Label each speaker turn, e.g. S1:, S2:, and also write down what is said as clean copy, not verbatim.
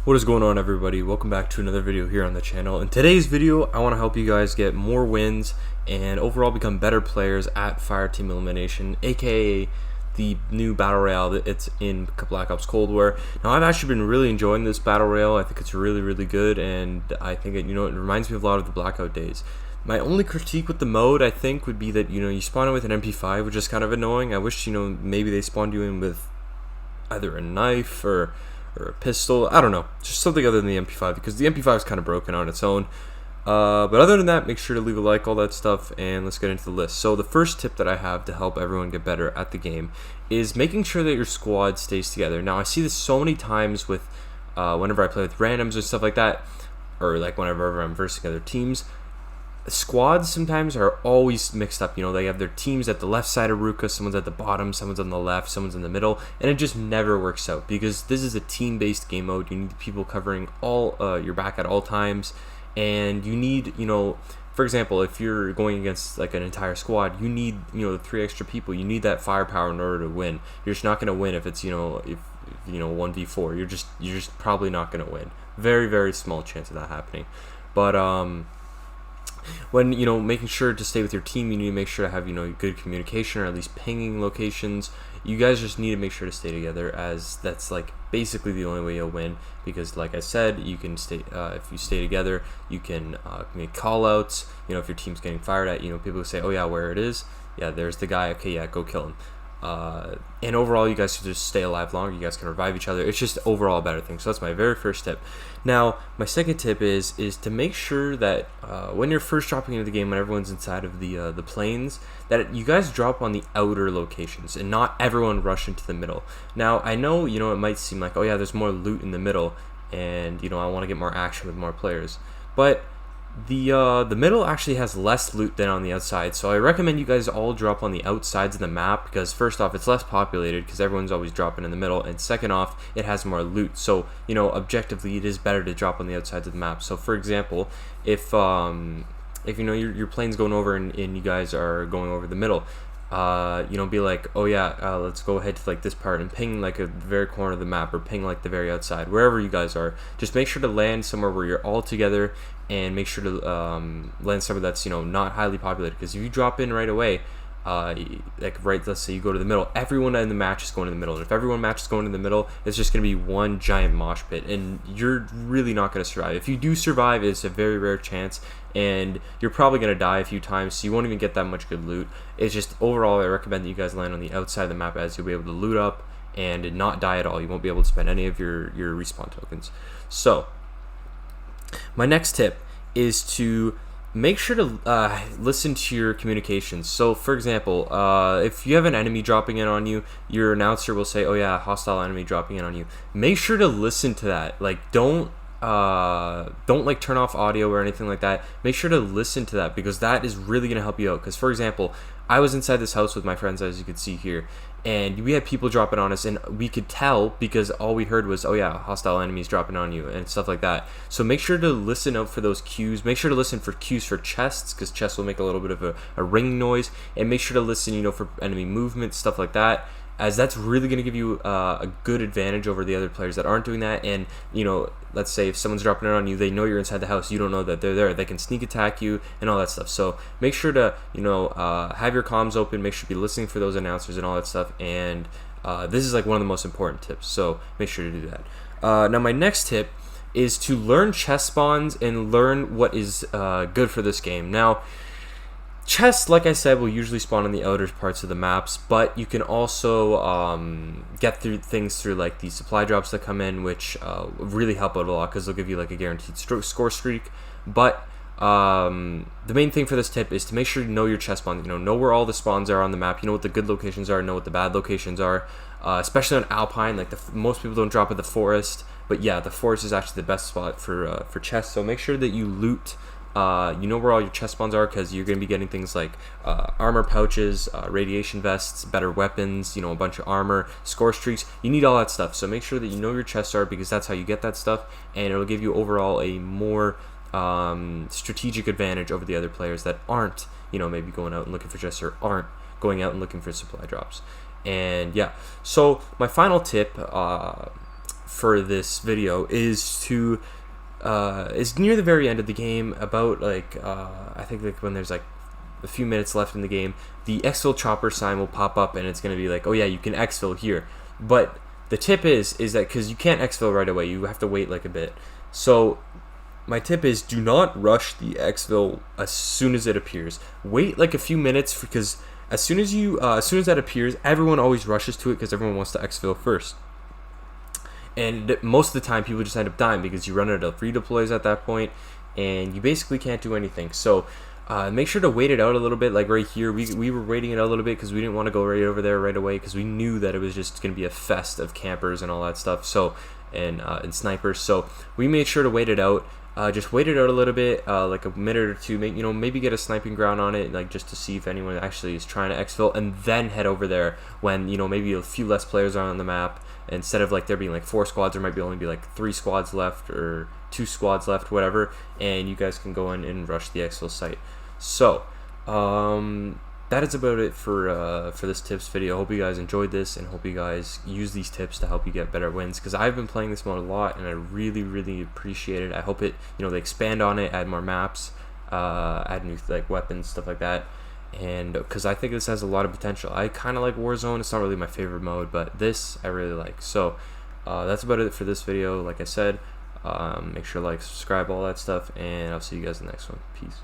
S1: What is going on, everybody? Welcome back to another video here on the channel. In today's video, I want to help you guys get more wins and overall become better players at FireTeam Elimination, aka the new battle royale that it's in Black Ops Cold War. Now, I've actually been really enjoying this battle royale. I think it's really good, and I think it reminds me of a lot of the Blackout days. My only critique with the mode, I think, would be that you spawn in with an MP5, which is kind of annoying. I wish maybe they spawned you in with either a knife or a pistol. I don't know, just something other than the MP5, because the MP5 is kind of broken on its own. But other than that, make sure to leave a like, all that stuff, and let's get into the list. So the first tip that I have to help everyone get better at the game is making sure that your squad stays together. Now, I see this so many times with whenever I play with randoms and stuff like that, or like whenever I'm versing other teams. Squads sometimes are always mixed up. They have their teams at the left side of Ruka, someone's at the bottom, someone's on the left, someone's in the middle, and it just never works out because this is a team-based game mode. You need people covering all your back at all times, and you need, for example, if you're going against like an entire squad, you need, 3 extra people. You need that firepower in order to win. You're just not going to win if it's, if 1v4. You're just probably not going to win. Very small chance of that happening. But when making sure to stay with your team, you need to make sure to have good communication, or at least pinging locations. You guys just need to make sure to stay together, as that's like basically the only way you'll win, because like I said, you can stay if you stay together, you can make call outs. If your team's getting fired at, people will say, oh yeah, where it is, yeah, there's the guy, okay, yeah, go kill him. And overall, you guys should just stay alive longer. You guys can revive each other. It's just overall a better thing. So that's my very first tip. Now, my second tip is to make sure that when you're first dropping into the game, when everyone's inside of the planes, that you guys drop on the outer locations and not everyone rush into the middle. Now, I know it might seem like, oh yeah, there's more loot in the middle, and I want to get more action with more players, but the middle actually has less loot than on the outside, so I recommend you guys all drop on the outsides of the map, because first off, it's less populated because everyone's always dropping in the middle, and second off, it has more loot. So objectively, it is better to drop on the outsides of the map. So for example, if your plane's going over and you guys are going over the middle, be like, oh yeah, let's go ahead to like this part and ping like a very corner of the map, or ping like the very outside, wherever you guys are. Just make sure to land somewhere where you're all together, and make sure to land somewhere that's not highly populated, because if you drop in right away, let's say you go to the middle, everyone in the match is going to the middle, and if everyone match is going to the middle, it's just going to be one giant mosh pit, and you're really not going to survive. If you do survive, it's a very rare chance, and you're probably going to die a few times, so you won't even get that much good loot. It's just overall, I recommend that you guys land on the outside of the map, as you'll be able to loot up and not die at all. You won't be able to spend any of your respawn tokens. So my next tip is to make sure to listen to your communications. So for example, if you have an enemy dropping in on you, your announcer will say, oh yeah, hostile enemy dropping in on you. Make sure to listen to that. Like, don't like turn off audio or anything like that. Make sure to listen to that, because that is really going to help you out. Because for example, I was inside this house with my friends, as you can see here, and we had people dropping on us, and we could tell because all we heard was, oh yeah, hostile enemies dropping on you and stuff like that. So make sure to listen out for those cues. Make sure to listen for cues for chests, because chests will make a little bit of a ringing noise, and make sure to listen for enemy movement, stuff like that, as that's really going to give you a good advantage over the other players that aren't doing that. And let's say if someone's dropping in on you, they know you're inside the house, you don't know that they're there, they can sneak attack you and all that stuff. So make sure to have your comms open, make sure to be listening for those announcers and all that stuff, and this is like one of the most important tips, so make sure to do that. Now my next tip is to learn chest spawns and learn what is good for this game. Now, chests, like I said, will usually spawn in the outer parts of the maps, but you can also get through things through like the supply drops that come in, which really help out a lot, because they'll give you like a guaranteed score streak. But the main thing for this tip is to make sure you know your chest spawns. Know where all the spawns are on the map. You know what the good locations are. Know what the bad locations are. Especially on Alpine, like most people don't drop at the forest, but yeah, the forest is actually the best spot for chests. So make sure that you loot. You know where all your chest spawns are, because you're going to be getting things like armor pouches, radiation vests, better weapons, a bunch of armor, score streaks. You need all that stuff, so make sure that you know your chests are, because that's how you get that stuff, and it'll give you overall a more strategic advantage over the other players that aren't maybe going out and looking for chests, or aren't going out and looking for supply drops. And yeah, so my final tip for this video is near the very end of the game, about like I think like when there's like a few minutes left in the game, the exfil chopper sign will pop up and it's going to be like, oh yeah, you can exfil here. But the tip is that because you can't exfil right away, you have to wait like a bit. So my tip is, do not rush the exfil as soon as it appears. Wait like a few minutes, because as soon as that appears, everyone always rushes to it because everyone wants to exfil first. And most of the time, people just end up dying because you run out of redeploys at that point, and you basically can't do anything. So make sure to wait it out a little bit. Like right here, we were waiting it out a little bit because we didn't want to go right over there right away, because we knew that it was just going to be a fest of campers and all that stuff. So and snipers. So we made sure to wait it out. Just wait it out a little bit, like a minute or two. Maybe get a sniping ground on it, like just to see if anyone actually is trying to exfil, and then head over there when maybe a few less players are on the map. Instead of like there being like 4 squads, there might be only be like 3 squads left or 2 squads left, whatever, and you guys can go in and rush the exfil site. So that is about it for this tips video. Hope you guys enjoyed this, and hope you guys use these tips to help you get better wins, because I've been playing this mode a lot and I really appreciate it. I hope it they expand on it, add more maps, add new like weapons, stuff like that. And because I think this has a lot of potential. I kind of like Warzone. It's not really my favorite mode, but this I really like. So that's about it for this video. Like I said, make sure to like, subscribe, all that stuff, and I'll see you guys in the next one. Peace.